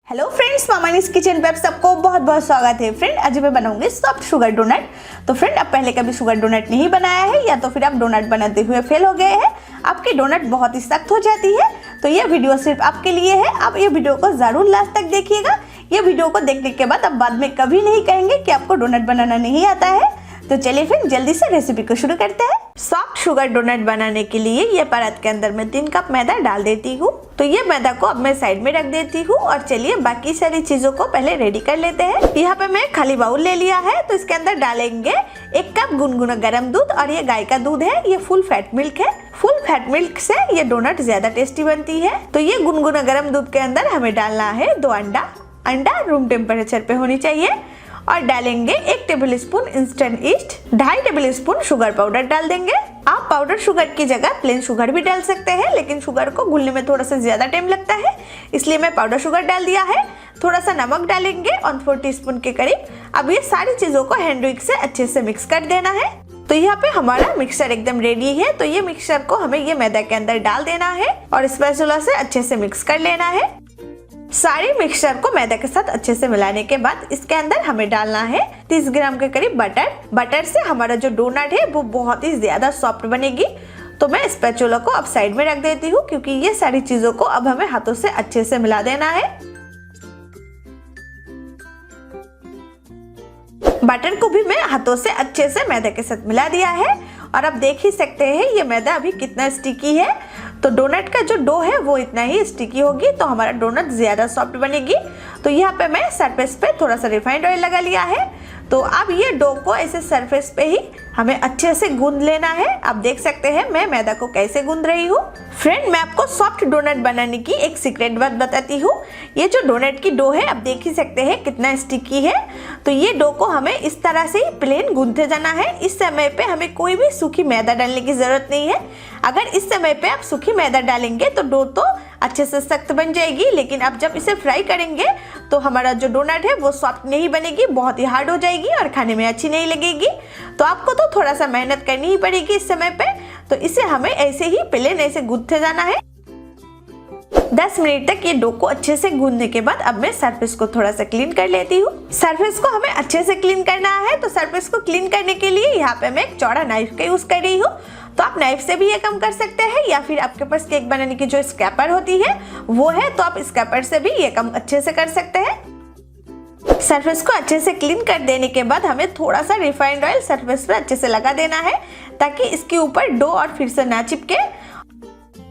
Hello friends, मामानीस kitchen पे आप सबको बहुत बहुत स्वागत है। फ्रेंड, आज मैं बनाऊंगी सॉफ्ट शुगर डोनट। तो फ्रेंड, आप पहले कभी शुगर डोनट नहीं बनाया है या तो फिर आप डोनट बनाते हुए फेल हो गए हैं, आपकी डोनट बहुत ही सख्त हो जाती है, तो ये वीडियो सिर्फ आपके लिए है। आप ये वीडियो को जरूर लास्ट तक देखिएगा। ये वीडियो को देखने के बाद आप बाद में कभी नहीं कहेंगे कि आपको डोनट बनाना नहीं आता है। तो चलिए फिर जल्दी से रेसिपी को शुरू करते हैं। सॉफ्ट शुगर डोनट बनाने के लिए ये परत के अंदर मैं 3 कप मैदा डाल देती हूँ। तो ये मैदा को अब मैं साइड में रख देती हूँ और चलिए बाकी सारी चीजों को पहले रेडी कर लेते हैं। यहाँ पे मैं खाली बाउल ले लिया है, तो इसके अंदर डालेंगे 1 कप गुनगुना गर्म दूध, और ये गाय का दूध है, ये फुल फैट मिल्क है। फुल फैट मिल्क से ये डोनट ज्यादा टेस्टी बनती है। तो ये गुनगुना गर्म दूध के अंदर हमें डालना है 2 अंडा रूम टेम्परेचर पे होनी चाहिए, और डालेंगे 1 tablespoon instant east, 2.5 tablespoon sugar powder डाल देंगे। आप पाउडर शुगर की जगह प्लेन शुगर भी डाल सकते हैं, लेकिन शुगर को घुलने में थोड़ा सा ज्यादा टाइम लगता है, इसलिए मैं पाउडर शुगर डाल दिया है। थोड़ा सा नमक डालेंगे 1/4 टीस्पून के करीब। अब ये सारी चीजों को हैंड विक से अच्छे से मिक्स कर देना है। तो यहाँ पे हमारा मिक्सचर एकदम रेडी है। तो ये मिक्सचर को हमें ये मैदा के अंदर डाल देना है और स्पैचुला से अच्छे से मिक्स कर लेना है। सारे मिक्सचर को मैदा के साथ अच्छे से मिलाने के बाद इसके अंदर हमें डालना है 30 ग्राम के करीब बटर। बटर से हमारा जो डोनट है वो बहुत ही ज्यादा सॉफ्ट बनेगी। तो मैं स्पैचुला को अब साइड में रख देती हूँ, क्योंकि ये सारी चीजों को अब हमें हाथों से अच्छे से मिला देना है। बटर को भी मैं हाथों से अच्छे से मैदा के साथ मिला दिया है, और अब देख ही सकते हैं ये मैदा अभी कितना स्टिकी है। तो डोनट का जो डो है वो इतना ही स्टिकी होगी, तो हमारा डोनट ज्यादा सॉफ्ट बनेगी। तो यहाँ पे मैं सरफेस पे थोड़ा सा रिफाइंड ऑयल लगा लिया है। तो अब ये डो को ऐसे सरफेस पे ही हमें अच्छे से गूंद लेना है। आप देख सकते हैं मैं मैदा को कैसे गूंद रही हूँ। फ्रेंड, मैं आपको सॉफ्ट डोनट बनाने की एक सीक्रेट बात बताती हूँ। ये जो डोनट की डो है, आप देख ही सकते हैं कितना स्टिकी है। तो ये डो को हमें इस तरह से ही प्लेन गूंथते जाना है। इस समय पे हमें कोई भी सूखी मैदा डालने की जरूरत नहीं है। अगर इस समय पे आप सूखी मैदा डालेंगे तो डो तो अच्छे से सख्त बन जाएगी, लेकिन आप जब इसे फ्राई करेंगे तो हमारा जो डोनट है वो सॉफ्ट नहीं बनेगी, बहुत ही हार्ड हो जाएगी और खाने में अच्छी नहीं लगेगी। तो आपको तो थोड़ा सा मेहनत करनी ही पड़ेगी इस समय पे। तो इसे हमें ऐसे ही प्लेन ऐसे गूंथते जाना है। 10 मिनट तक ये डो को अच्छे से गूंदने के बाद अब मैं सरफेस को थोड़ा सा क्लीन कर लेती हूँ। सरफेस को हमें अच्छे से क्लीन करना है। तो सरफेस को क्लीन करने के लिए यहाँ पे मैं एक चौड़ा नाइफ का यूज कर रही हूँ। तो आप नाइफ से भी ये काम कर सकते हैं, या फिर आपके पास केक बनाने की जो स्क्रैपर होती है वो है, तो आप स्क्रैपर से भी ये काम अच्छे से कर सकते हैं। सरफेस को अच्छे से क्लीन कर देने के बाद हमें थोड़ा सा रिफाइंड ऑयल सरफेस पे अच्छे से लगा देना है, ताकि इसके ऊपर डो और फिर से ना चिपके।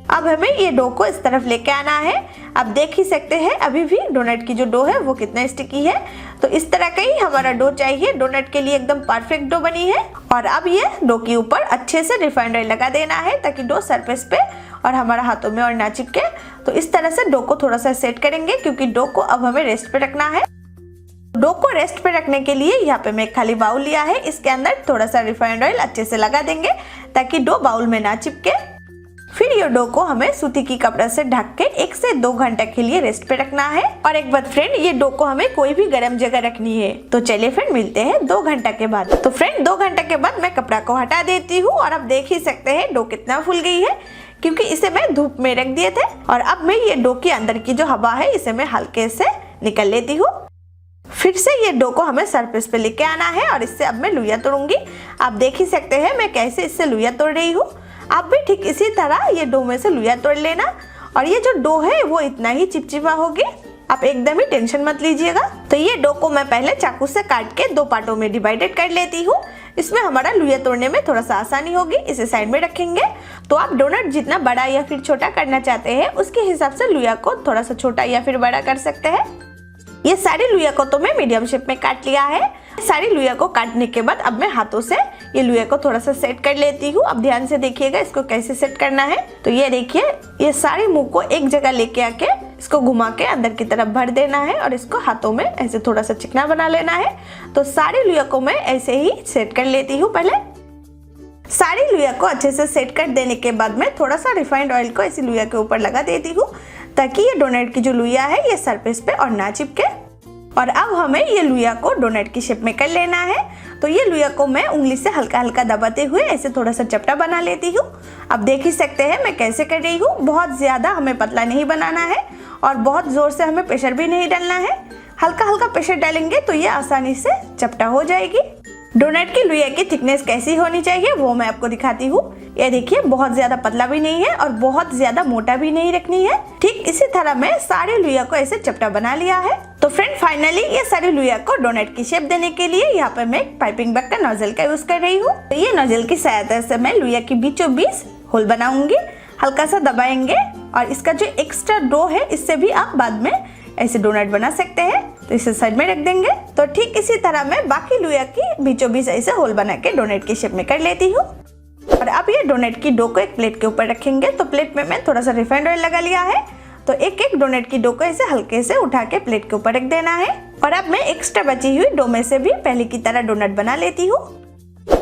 अब हमें ये डो को इस तरफ लेके आना है। आप देख ही सकते हैं अभी भी डोनट की जो डो है वो कितना स्टिकी है। तो इस तरह का ही हमारा डो चाहिए, डोनट के लिए एकदम परफेक्ट डो बनी है। और अब ये डो के ऊपर अच्छे से रिफाइंड ऑयल लगा देना है, ताकि डो सरफेस पे और हमारा हाथों में और ना चिपके। तो इस तरह से डो को थोड़ा सा सेट करेंगे, क्योंकि डो को अब हमें रेस्ट पे रखना है। डो को रेस्ट पे रखने के लिए यहाँ पे मैं खाली बाउल लिया है, इसके अंदर थोड़ा सा रिफाइंड ऑयल अच्छे से लगा देंगे, ताकि डो बाउल में ना चिपके। फिर ये डो को हमें सूती की कपड़ा से ढक के 1 से 2 घंटे के लिए रेस्ट पे रखना है। और एक बात फ्रेंड, ये डो को हमें कोई भी गर्म जगह रखनी है। तो चलिए फ्रेंड, मिलते हैं 2 घंटे के बाद। तो फ्रेंड, 2 घंटे के बाद मैं कपड़ा को हटा देती हूँ, और अब देख ही सकते हैं डो कितना फूल गई है, क्योंकि इसे मैं धूप में रख दिए थे। और अब मैं ये डो के अंदर की जो हवा है इसे मैं हल्के से निकल लेती हूँ। फिर से ये डो को हमें सरफेस पे लेके आना है, और इससे अब मैं लुइया तोड़ूंगी। आप देख ही सकते हैं मैं कैसे इससे लुइया तोड़ रही हूँ। आप भी ठीक इसी तरह ये डो में से लुइया तोड़ लेना। और ये जो डो है वो इतना ही चिपचिपा होगी, आप एकदम ही टेंशन मत लीजिएगा। तो ये डो को मैं पहले चाकू से काट के 2 पार्टों में डिवाइडेड कर लेती हूँ। इसमें हमारा लुइया तोड़ने में थोड़ा सा आसानी होगी। इसे साइड में रखेंगे। तो आप डोनट जितना बड़ा या फिर छोटा करना चाहते हैं उसके हिसाब से लुइया को थोड़ा सा छोटा या फिर बड़ा कर सकते हैं। ये सारी लुइया को तो मैं मीडियम शेप में काट लिया है। सारी लुइया को काटने के बाद अब मैं हाथों से ये लुइया को थोड़ा सा सेट कर लेती हूँ। अब ध्यान से देखिएगा इसको कैसे सेट करना है। तो ये देखिए, ये सारे मुंह को एक जगह लेके आके इसको घुमा के अंदर की तरफ भर देना है, और इसको हाथों में ऐसे थोड़ा सा चिकना बना लेना है। तो सारी लुइया को मैं ऐसे ही सेट कर लेती हूँ। पहले सारी लुइया को अच्छे से सेट कर देने के बाद मैं थोड़ा सा रिफाइंड ऑयल को ऐसी लुइया के ऊपर लगा देती हूँ, ताकि ये डोनट की जो लुइया है ये सरफेस पे और ना चिपके। और अब हमें ये लुइया को डोनट की शेप में कर लेना है। तो ये लुइया को मैं उंगली से हल्का हल्का दबाते हुए ऐसे थोड़ा सा चपटा बना लेती हूँ। अब देख ही सकते हैं मैं कैसे कर रही हूँ। बहुत ज्यादा हमें पतला नहीं बनाना है और बहुत जोर से हमें प्रेशर भी नहीं डालना है, हल्का हल्का प्रेशर डालेंगे तो ये आसानी से चपटा हो जाएगी। डोनट की लुइया की थिकनेस कैसी होनी चाहिए वो मैं आपको दिखाती हूँ। ये देखिए, बहुत ज्यादा पतला भी नहीं है और बहुत ज्यादा मोटा भी नहीं रखनी है। ठीक इसी तरह मैं सारे लुइया को ऐसे चपटा बना लिया है। तो फ्रेंड फाइनली ये सारे लुइया को डोनट की शेप देने के लिए यहाँ पे मैं एक पाइपिंग बैग का नोजल का यूज कर रही हूँ। तो ये नोजल की सहायता से मैं लुइया की बीचों बीच होल बनाऊंगी, हल्का सा दबाएंगे और इसका जो एक्स्ट्रा डो है इससे भी आप बाद में ऐसे डोनट बना सकते हैं। तो इसे साइड में रख देंगे। तो ठीक इसी तरह मैं बाकी लुइया की बीचों बीच ऐसे होल बना के डोनट की शेप में कर लेती हूँ। और अब ये डोनट की डो को एक प्लेट के ऊपर रखेंगे। तो प्लेट में मैं थोड़ा सा रिफाइंड ऑयल लगा लिया है। तो एक एक डोनट की डो को ऐसे हल्के से उठा के प्लेट के ऊपर रख देना है। और अब मैं एक्स्ट्रा बची हुई डो में से भी पहले की तरह डोनट बना लेती हूँ।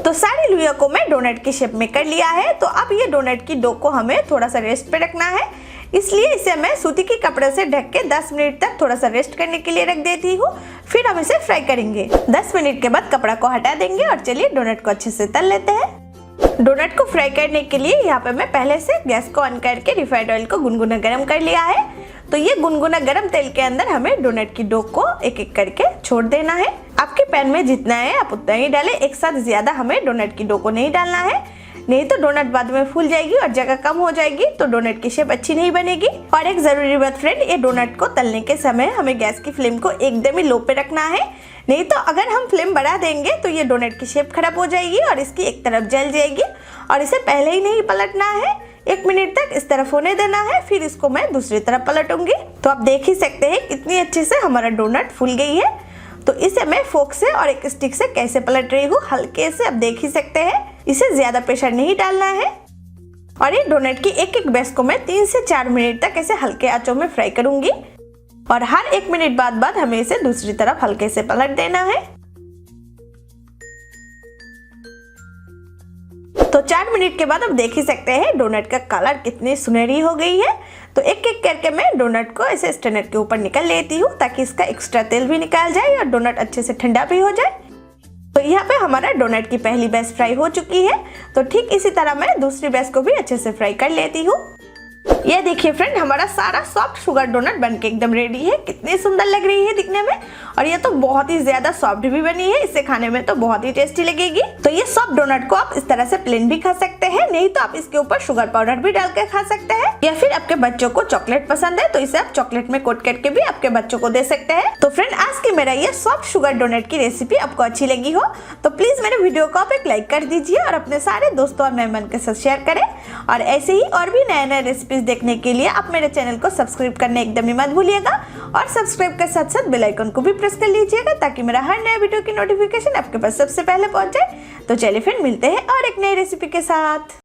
तो सारी लुइया को मैं डोनट की शेप में कर लिया है। तो अब ये डोनट की डो को हमें थोड़ा सा रेस्ट पे रखना है, इसलिए इसे मैं सूती के कपड़े से ढक के 10 मिनट तक थोड़ा सा रेस्ट करने के लिए रख देती हूँ। फिर हम इसे फ्राई करेंगे। 10 मिनट के बाद कपड़ा को हटा देंगे और चलिए डोनट को अच्छे से तल लेते हैं। डोनट को फ्राई करने के लिए यहाँ पे मैं पहले से गैस को ऑन करके रिफाइंड ऑयल को गुनगुना गरम कर लिया है। तो ये गुनगुना गरम तेल के अंदर हमें डोनट की डो को एक एक करके छोड़ देना है। आपके पैन में जितना है आप उतना ही डालें, एक साथ ज्यादा हमें डोनट की डो को नहीं डालना है, नहीं तो डोनट बाद में फूल जाएगी और जगह कम हो जाएगी तो डोनट की शेप अच्छी नहीं बनेगी। और एक जरूरी बात फ्रेंड, ये डोनट को तलने के समय हमें गैस की फ्लेम को एकदम ही लो पे रखना है, नहीं तो अगर हम फ्लेम बढ़ा देंगे तो ये डोनट की शेप खराब हो जाएगी और इसकी एक तरफ जल जाएगी। और इसे पहले ही नहीं पलटना है, 1 मिनट तक इस तरफ होने देना है, फिर इसको मैं दूसरी तरफ पलटूंगी। तो आप देख ही सकते हैं कितनी अच्छे से हमारा डोनट फूल गई है। तो इसे मैं फोक से और एक स्टिक से कैसे पलट रही हूँ, हल्के से आप देख ही सकते हैं। इसे ज्यादा प्रेशर नहीं डालना है। और ये डोनट की एक एक बेस को मैं 3 से 4 मिनट तक ऐसे हल्के आंचों में फ्राई करूंगी और हर 1 मिनट बाद हमें इसे दूसरी तरफ हल्के से पलट देना है। तो 4 मिनट के बाद आप देख ही सकते हैं डोनट का कलर कितनी सुनहरी हो गई है। तो एक एक करके मैं डोनट को ऐसे स्ट्रेनर के ऊपर निकाल लेती हूँ ताकि इसका एक्स्ट्रा तेल भी निकाल जाए और डोनट अच्छे से ठंडा भी हो जाए। तो यहाँ पे हमारा डोनट की पहली बैच फ्राई हो चुकी है। तो ठीक इसी तरह मैं दूसरी बैच को भी अच्छे से फ्राई कर लेती हूँ। ये देखिए फ्रेंड, हमारा सारा सॉफ्ट शुगर डोनट बनके एकदम रेडी है। कितनी सुंदर लग रही है दिखने में और ये तो बहुत ही ज्यादा सॉफ्ट भी बनी है। इसे खाने में तो बहुत ही टेस्टी लगेगी। तो ये सॉफ्ट डोनट को आप इस तरह से प्लेन भी खा सकते हैं, नहीं तो आप इसके ऊपर शुगर पाउडर भी डाल के खा सकते हैं, या फिर आपके बच्चों को चॉकलेट पसंद है तो इसे आप चॉकलेट में कोट करके भी आपके बच्चों को दे सकते हैं। तो फ्रेंड, आज की मेरा ये सॉफ्ट शुगर डोनट की रेसिपी आपको अच्छी लगी हो तो प्लीज मेरे वीडियो को आप एक लाइक कर दीजिए और अपने सारे दोस्तों और मेहमान के साथ शेयर करें। और ऐसे ही और भी नए नए रेसिपीज देखने के लिए आप मेरे चैनल को सब्सक्राइब करने एकदम ही मत भूलिएगा और सब्सक्राइब के साथ साथ बेल आइकन को भी प्रेस कर लीजिएगा ताकि मेरा हर नया वीडियो की नोटिफिकेशन आपके पास सबसे पहले पहुंच जाए। तो चलिए फिर मिलते हैं और एक नई रेसिपी के साथ।